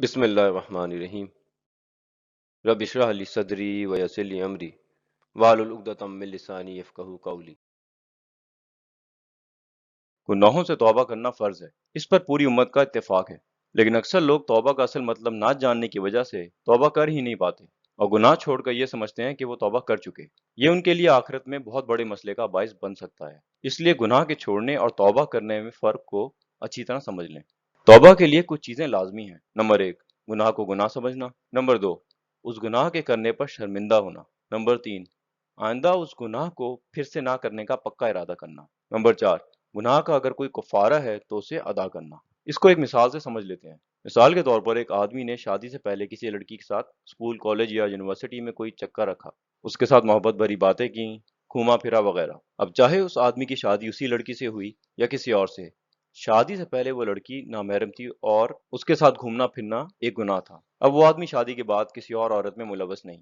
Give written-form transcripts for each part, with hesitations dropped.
بسم اللہ الرحمن الرحیم۔ رب اشرح لی صدری ویسر لی امری واحلل عقدۃ من لسانی یفقہوا قولی۔ گناہوں سے توبہ کرنا فرض ہے، اس پر پوری امت کا اتفاق ہے، لیکن اکثر لوگ توبہ کا اصل مطلب نہ جاننے کی وجہ سے توبہ کر ہی نہیں پاتے اور گناہ چھوڑ کر یہ سمجھتے ہیں کہ وہ توبہ کر چکے۔ یہ ان کے لیے آخرت میں بہت بڑے مسئلے کا باعث بن سکتا ہے، اس لیے گناہ کے چھوڑنے اور توبہ کرنے میں فرق کو اچھی طرح سمجھ لیں۔ توبہ کے لیے کچھ چیزیں لازمی ہیں۔ نمبر 1، گناہ کو گناہ سمجھنا۔ نمبر 2، اس گناہ کے کرنے پر شرمندہ ہونا۔ نمبر 3، آئندہ اس گناہ کو پھر سے نہ کرنے کا پکا ارادہ کرنا۔ نمبر 4، گناہ کا اگر کوئی کفارہ ہے تو اسے ادا کرنا۔ اس کو ایک مثال سے سمجھ لیتے ہیں۔ مثال کے طور پر ایک آدمی نے شادی سے پہلے کسی لڑکی کے ساتھ اسکول، کالج یا یونیورسٹی میں کوئی چکر رکھا، اس کے ساتھ محبت بھری باتیں کیں، گھوما پھرا وغیرہ۔ اب چاہے اس آدمی کی شادی اسی لڑکی سے ہوئی یا کسی اور سے، شادی سے پہلے وہ لڑکی نامحرم تھی اور اس کے ساتھ گھومنا پھرنا ایک گناہ تھا۔ اب وہ آدمی شادی کے بعد کسی اور عورت میں ملوث نہیں،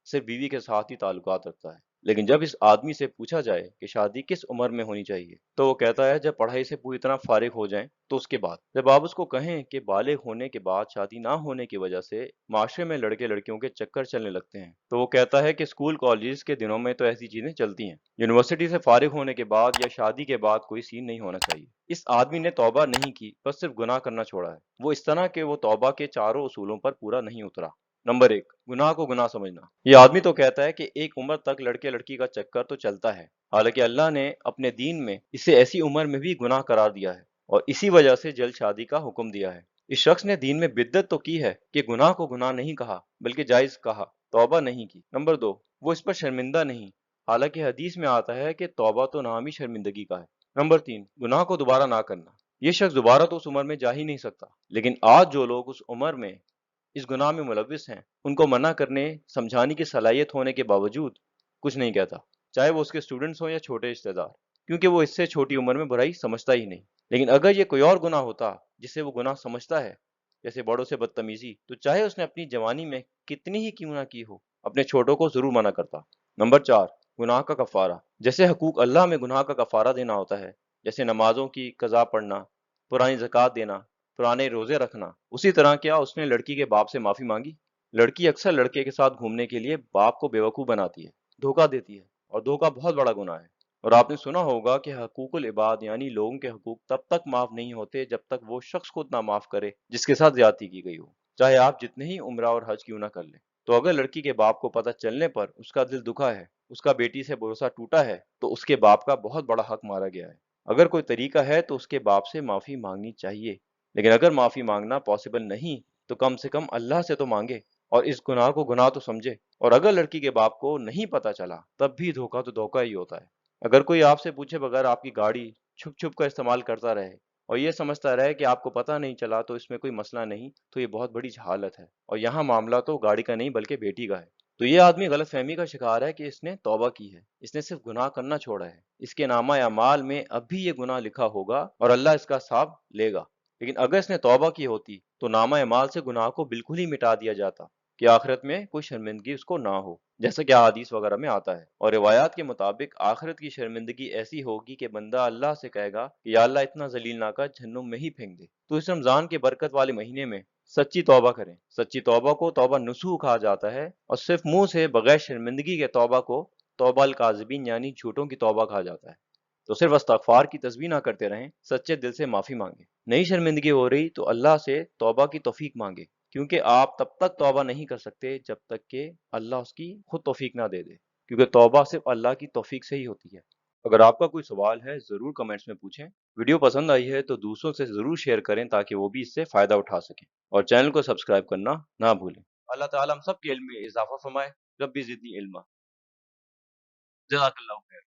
صرف بیوی کے ساتھ ہی تعلقات رکھتا ہے۔ لیکن جب اس آدمی سے پوچھا جائے کہ شادی کس عمر میں ہونی چاہیے تو وہ کہتا ہے جب پڑھائی سے پوری طرح فارغ ہو جائیں تو اس کے بعد۔ جب آپ اس کو کہیں کہ بالغ ہونے کے بعد شادی نہ ہونے کی وجہ سے معاشرے میں لڑکے لڑکیوں کے چکر چلنے لگتے ہیں تو وہ کہتا ہے کہ اسکول کالجز کے دنوں میں تو ایسی چیزیں چلتی ہیں، یونیورسٹی سے فارغ ہونے کے بعد یا شادی کے بعد کوئی سین نہیں ہونا چاہیے۔ اس آدمی نے توبہ نہیں کی، بس صرف گناہ کرنا چھوڑا ہے۔ وہ اس طرح کہ وہ توبہ کے چاروں اصولوں پر پورا نہیں اترا۔ نمبر 1، گناہ کو گناہ سمجھنا۔ یہ آدمی تو کہتا ہے کہ ایک عمر تک لڑکے لڑکی کا چکر تو چلتا ہے، حالانکہ اللہ نے اپنے دین میں اسے ایسی عمر میں بھی گناہ قرار دیا ہے اور اسی وجہ سے جلد شادی کا حکم دیا ہے۔ اس شخص نے دین میں بدعت تو کی ہے کہ گناہ کو گناہ نہیں کہا بلکہ جائز کہا، توبہ نہیں کی۔ نمبر 2، وہ اس پر شرمندہ نہیں، حالانکہ حدیث میں آتا ہے کہ توبہ تو نام ہی شرمندگی کا ہے۔ نمبر 3، گناہ کو دوبارہ نہ کرنا۔ یہ شخص دوبارہ تو اس عمر میں جا ہی نہیں سکتا، لیکن آج جو لوگ اس عمر میں اس گناہ میں ملوث ہیں ان کو منع کرنے سمجھانے کی صلاحیت ہونے کے باوجود کچھ نہیں کہتا، چاہے وہ اس کے اسٹوڈنٹس ہوں یا چھوٹے رشتہ دار، کیونکہ وہ اس سے چھوٹی عمر میں برائی سمجھتا ہی نہیں۔ لیکن اگر یہ کوئی اور گناہ ہوتا جسے وہ گناہ سمجھتا ہے، جیسے بڑوں سے بدتمیزی، تو چاہے اس نے اپنی جوانی میں کتنی ہی کیوں نہ کی ہو، اپنے چھوٹوں کو ضرور منع کرتا۔ نمبر 4، گناہ کا کفارہ۔ جیسے حقوق اللہ میں گناہ کا کفارہ دینا ہوتا ہے، جیسے نمازوں کی قضا پڑھنا، پرانی زکوٰۃ دینا، پرانے روزے رکھنا، اسی طرح کیا اس نے لڑکی کے باپ سے معافی مانگی؟ لڑکی اکثر لڑکے کے ساتھ گھومنے کے لیے باپ کو بیوقوف بناتی ہے، دھوکہ دیتی ہے، اور دھوکہ بہت بڑا گناہ ہے۔ اور آپ نے سنا ہوگا کہ حقوق العباد یعنی لوگوں کے حقوق تب تک معاف نہیں ہوتے جب تک وہ شخص خود نہ معاف کرے جس کے ساتھ زیادتی کی گئی ہو، چاہے آپ جتنے ہی عمرہ اور حج کیوں نہ کر لیں۔ تو اگر لڑکی کے باپ کو پتہ چلنے پر اس کا دل دکھا ہے، اس کا بیٹی سے بھروسہ ٹوٹا ہے، تو اس کے باپ کا بہت بڑا حق مارا گیا ہے۔ اگر کوئی طریقہ ہے تو اس کے باپ سے معافی مانگنی چاہیے، لیکن اگر معافی مانگنا پاسبل نہیں تو کم سے کم اللہ سے تو مانگے اور اس گناہ کو گناہ تو سمجھے۔ اور اگر لڑکی کے باپ کو نہیں پتا چلا تب بھی دھوکہ تو دھوکہ ہی ہوتا ہے۔ اگر کوئی آپ سے پوچھے بغیر آپ کی گاڑی چھپ چھپ کر استعمال کرتا رہے اور یہ سمجھتا رہے کہ آپ کو پتہ نہیں چلا تو اس میں کوئی مسئلہ نہیں، تو یہ بہت بڑی جہالت ہے، اور یہاں معاملہ تو گاڑی کا نہیں بلکہ بیٹی کا ہے۔ تو یہ آدمی غلط فہمی کا شکار ہے کہ اس نے توبہ کی ہے، اس نے صرف گناہ کرنا چھوڑا ہے، اس کے نامہ اعمال میں اب بھی یہ گناہ لکھا ہوگا اور اللہ اس کا حساب لے گا۔ لیکن اگر اس نے توبہ کی ہوتی تو نامہ اعمال سے گناہ کو بالکل ہی مٹا دیا جاتا کہ آخرت میں کوئی شرمندگی اس کو نہ ہو، جیسا کہ احادیث وغیرہ میں آتا ہے۔ اور روایات کے مطابق آخرت کی شرمندگی ایسی ہوگی کہ بندہ اللہ سے کہے گا کہ یا اللہ اتنا ذلیل نہ کر، جہنم میں ہی پھینک دے۔ تو اس رمضان کے برکت والے مہینے میں سچی توبہ کریں۔ سچی توبہ کو توبہ نصوح کہا جاتا ہے، اور صرف منہ سے بغیر شرمندگی کے توبہ کو توبہ الکاذبین یعنی جھوٹوں کی توبہ کہا جاتا ہے۔ تو صرف استغفار کی تسبیح نہ کرتے رہیں، سچے دل سے معافی مانگیں۔ نئی شرمندگی ہو رہی تو اللہ سے توبہ کی توفیق مانگے، کیونکہ آپ تب تک توبہ نہیں کر سکتے جب تک کہ اللہ اس کی خود توفیق نہ دے دے، کیونکہ توبہ صرف اللہ کی توفیق سے ہی ہوتی ہے۔ اگر آپ کا کوئی سوال ہے ضرور کمنٹس میں پوچھیں۔ ویڈیو پسند آئی ہے تو دوسروں سے ضرور شیئر کریں تاکہ وہ بھی اس سے فائدہ اٹھا سکیں، اور چینل کو سبسکرائب کرنا نہ بھولیں۔ اللہ تعالیٰ ہم سب کے علم میں اضافہ فرمائے۔ رب زدنی علما۔ جزاک اللہ خیر۔